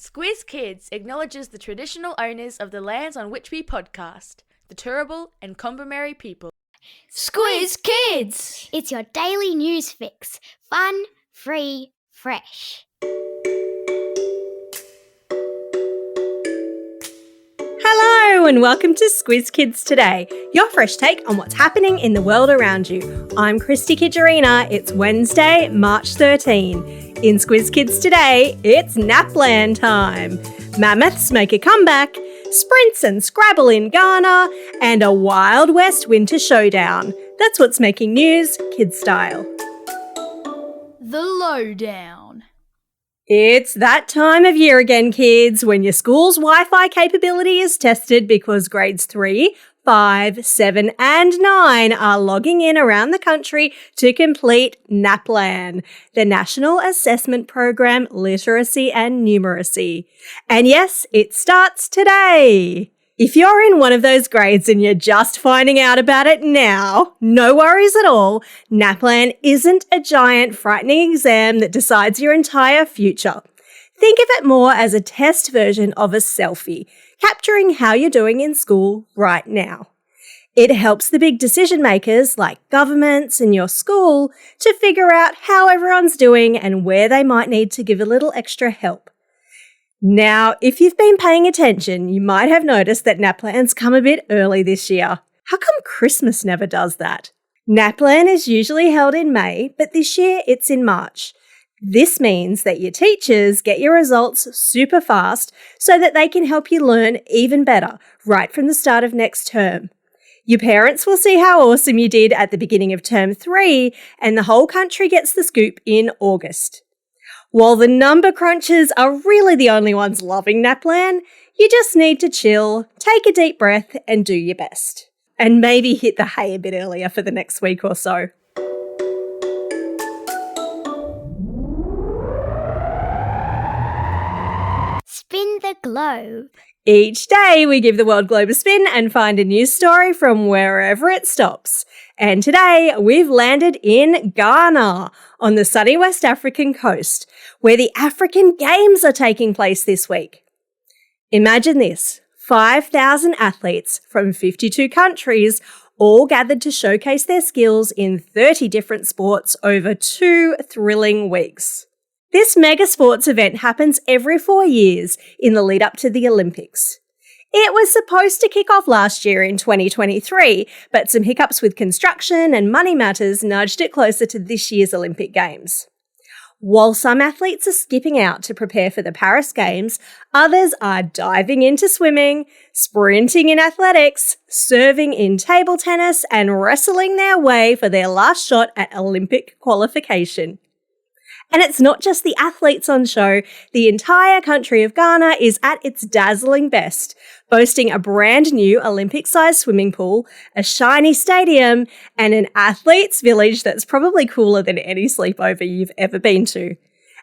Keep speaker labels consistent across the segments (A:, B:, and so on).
A: Squiz Kids acknowledges the traditional owners of the lands on which we podcast, the Turrbal and Kombumerri people.
B: Squiz Kids!
C: It's your daily news fix. Fun, free, fresh.
B: Hello and welcome to Squiz Kids Today, your fresh take on what's happening in the world around you. I'm Christy Kijarina. It's Wednesday, March 13. In Squiz Kids Today, it's Naplan time. Mammoths make a comeback, sprints and Scrabble in Ghana, and a Wild West winter showdown. That's what's making news, kid style.
A: The Lowdown.
B: It's that time of year again, kids, when your school's Wi-Fi capability is tested because grades 3, 5, 7 and 9 are logging in around the country to complete Naplan, the National Assessment Program Literacy and Numeracy. And yes, it starts today. If you're in one of those grades and you're just finding out about it now, no worries at all. Naplan isn't a giant, frightening exam that decides your entire future. Think of it more as a test version of a selfie, capturing how you're doing in school right now. It helps the big decision makers like governments and your school to figure out how everyone's doing and where they might need to give a little extra help. Now, if you've been paying attention, you might have noticed that Naplan's come a bit early this year. How come Christmas never does that? Naplan is usually held in May, but this year it's in March. This means that your teachers get your results super fast so that they can help you learn even better right from the start of next term. Your parents will see how awesome you did at the beginning of term 3, and the whole country gets the scoop in August. While the number crunchers are really the only ones loving Naplan, you just need to chill, take a deep breath and do your best. And maybe hit the hay a bit earlier for the next week or so.
C: Spin the globe.
B: Each day we give the world globe a spin and find a news story from wherever it stops. And today we've landed in Ghana on the sunny West African coast, where the African Games are taking place this week. Imagine this, 5,000 athletes from 52 countries all gathered to showcase their skills in 30 different sports over 2 thrilling weeks. This mega sports event happens every 4 years in the lead up to the Olympics. It was supposed to kick off last year in 2023, but some hiccups with construction and money matters nudged it closer to this year's Olympic Games. While some athletes are skipping out to prepare for the Paris Games, others are diving into swimming, sprinting in athletics, serving in table tennis, and wrestling their way for their last shot at Olympic qualification. And it's not just the athletes on show. The entire country of Ghana is at its dazzling best, boasting a brand new Olympic-sized swimming pool, a shiny stadium, and an athletes' village that's probably cooler than any sleepover you've ever been to.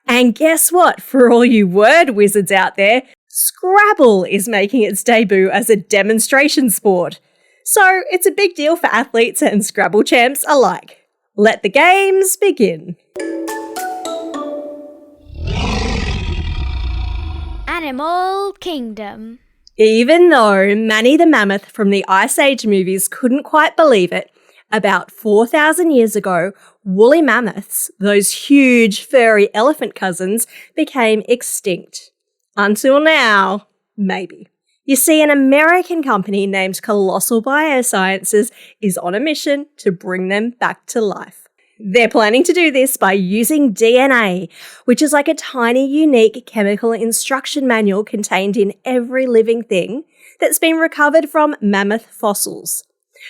B: And guess what? For all you word wizards out there, Scrabble is making its debut as a demonstration sport. So it's a big deal for athletes and Scrabble champs alike. Let the games begin.
C: Animal Kingdom.
B: Even though Manny the Mammoth from the Ice Age movies couldn't quite believe it, about 4,000 years ago, woolly mammoths, those huge furry elephant cousins, became extinct. Until now, maybe. You see, an American company named Colossal Biosciences is on a mission to bring them back to life. They're planning to do this by using DNA, which is like a tiny, unique chemical instruction manual contained in every living thing that's been recovered from mammoth fossils.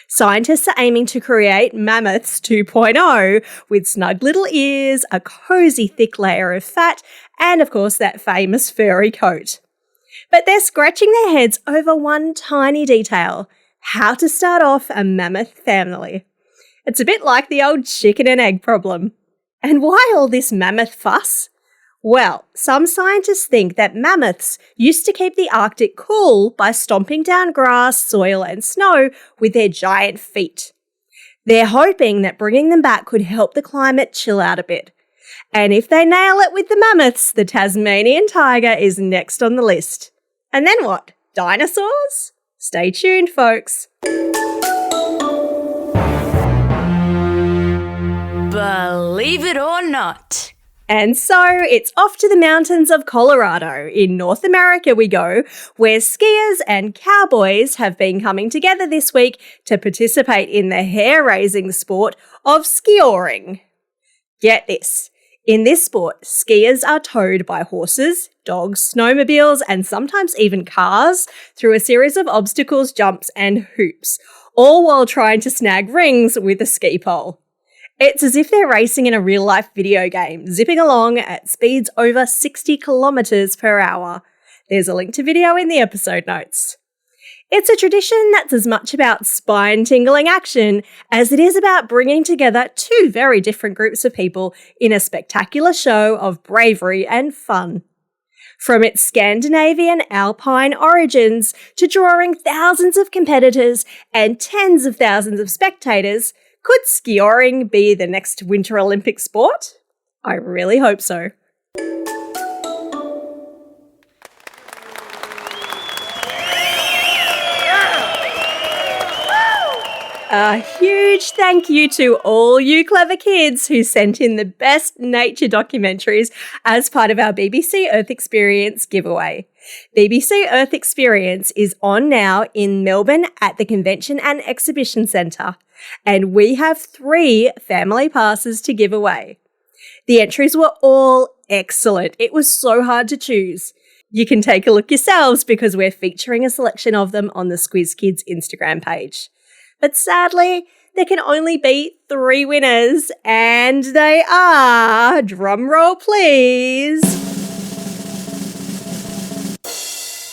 B: Scientists are aiming to create Mammoths 2.0 with snug little ears, a cozy thick layer of fat, and of course that famous furry coat. But they're scratching their heads over one tiny detail: how to start off a mammoth family. It's a bit like the old chicken and egg problem. And why all this mammoth fuss? Well, some scientists think that mammoths used to keep the Arctic cool by stomping down grass, soil and snow with their giant feet. They're hoping that bringing them back could help the climate chill out a bit. And if they nail it with the mammoths, the Tasmanian tiger is next on the list. And then what? Dinosaurs? Stay tuned, folks.
A: Believe it or not.
B: And so it's off to the mountains of Colorado. In North America we go, where skiers and cowboys have been coming together this week to participate in the hair-raising sport of skioring. Get this. In this sport, skiers are towed by horses, dogs, snowmobiles, and sometimes even cars through a series of obstacles, jumps, and hoops, all while trying to snag rings with a ski pole. It's as if they're racing in a real-life video game, zipping along at speeds over 60 kilometres per hour. There's a link to video in the episode notes. It's a tradition that's as much about spine-tingling action as it is about bringing together two very different groups of people in a spectacular show of bravery and fun. From its Scandinavian alpine origins to drawing thousands of competitors and tens of thousands of spectators, could skioring be the next Winter Olympic sport? I really hope so. A huge thank you to all you clever kids who sent in the best nature documentaries as part of our BBC Earth Experience giveaway. BBC Earth Experience is on now in Melbourne at the Convention and Exhibition Centre, and we have 3 family passes to give away. The entries were all excellent. It was so hard to choose. You can take a look yourselves because we're featuring a selection of them on the Squiz Kids Instagram page. But sadly, there can only be 3 winners, and they are, drumroll please,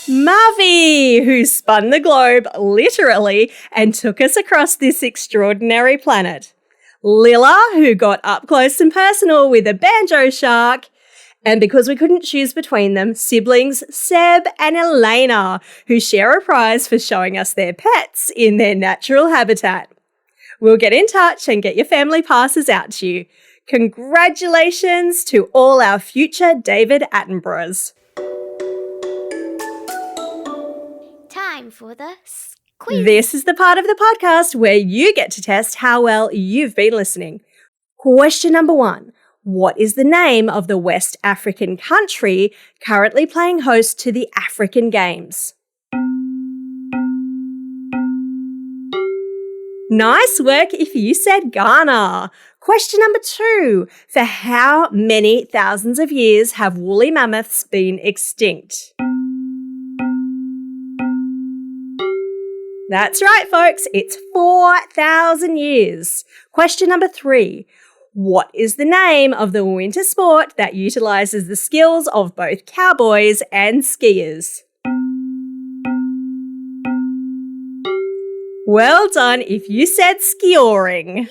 B: Mavi, who spun the globe literally and took us across this extraordinary planet, Lilla, who got up close and personal with a banjo shark, and because we couldn't choose between them, siblings Seb and Elena, who share a prize for showing us their pets in their natural habitat. We'll get in touch and get your family passes out to you. Congratulations to all our future David Attenboroughs.
C: Time for the quiz.
B: This is the part of the podcast where you get to test how well you've been listening. Question number 1. What is the name of the West African country currently playing host to the African Games? Nice work if you said Ghana. Question number 2. For how many thousands of years have woolly mammoths been extinct? That's right, folks. It's 4,000 years. Question number 3. What is the name of the winter sport that utilises the skills of both cowboys and skiers? Well done if you said skioring.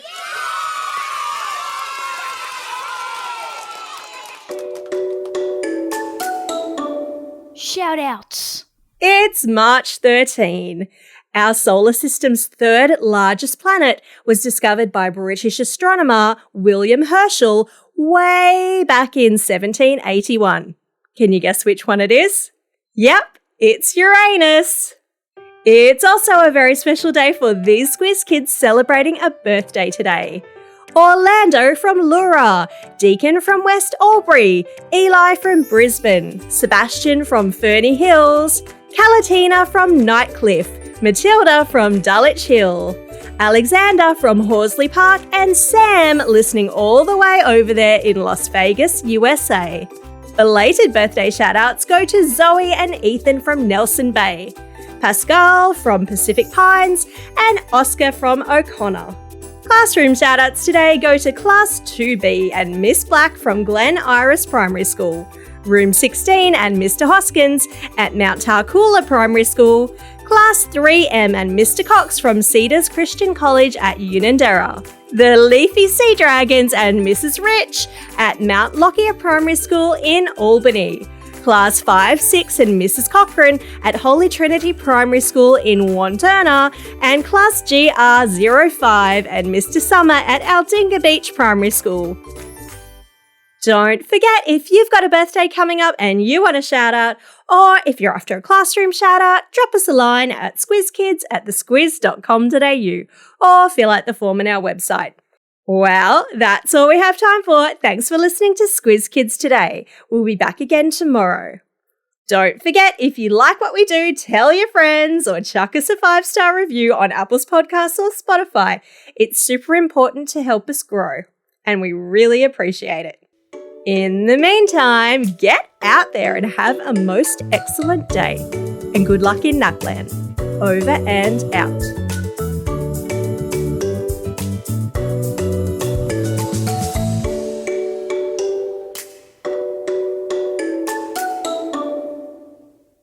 A: Shout outs.
B: It's March 13. Our solar system's 3rd largest planet was discovered by British astronomer William Herschel way back in 1781. Can you guess which one it is? Yep, it's Uranus. It's also a very special day for these Squiz Kids celebrating a birthday today. Orlando from Lura, Deacon from West Albury, Eli from Brisbane, Sebastian from Ferny Hills, Calatina from Nightcliff, Matilda from Dulwich Hill, Alexander from Horsley Park, and Sam listening all the way over there in Las Vegas, USA. Belated birthday shout-outs go to Zoe and Ethan from Nelson Bay, Pascal from Pacific Pines, and Oscar from O'Connor. Classroom shout-outs today go to Class 2B and Miss Black from Glen Iris Primary School, Room 16 and Mr. Hoskins at Mount Tarcoola Primary School, Class 3M and Mr. Cox from Cedars Christian College at Unanderra, the Leafy Sea Dragons and Mrs. Rich at Mount Lockyer Primary School in Albany, Class 5, 6 and Mrs. Cochran at Holy Trinity Primary School in Wanderna, and Class GR05 and Mr. Summer at Aldinga Beach Primary School. Don't forget, if you've got a birthday coming up and you want a shout out, or if you're after a classroom shout out, drop us a line at squizkids@thesquiz.com.au or fill out the form on our website. Well, that's all we have time for. Thanks for listening to Squiz Kids today. We'll be back again tomorrow. Don't forget, if you like what we do, tell your friends or chuck us a 5-star review on Apple's Podcasts or Spotify. It's super important to help us grow, and we really appreciate it. In the meantime, get out there and have a most excellent day. And good luck in Naplan. Over and out.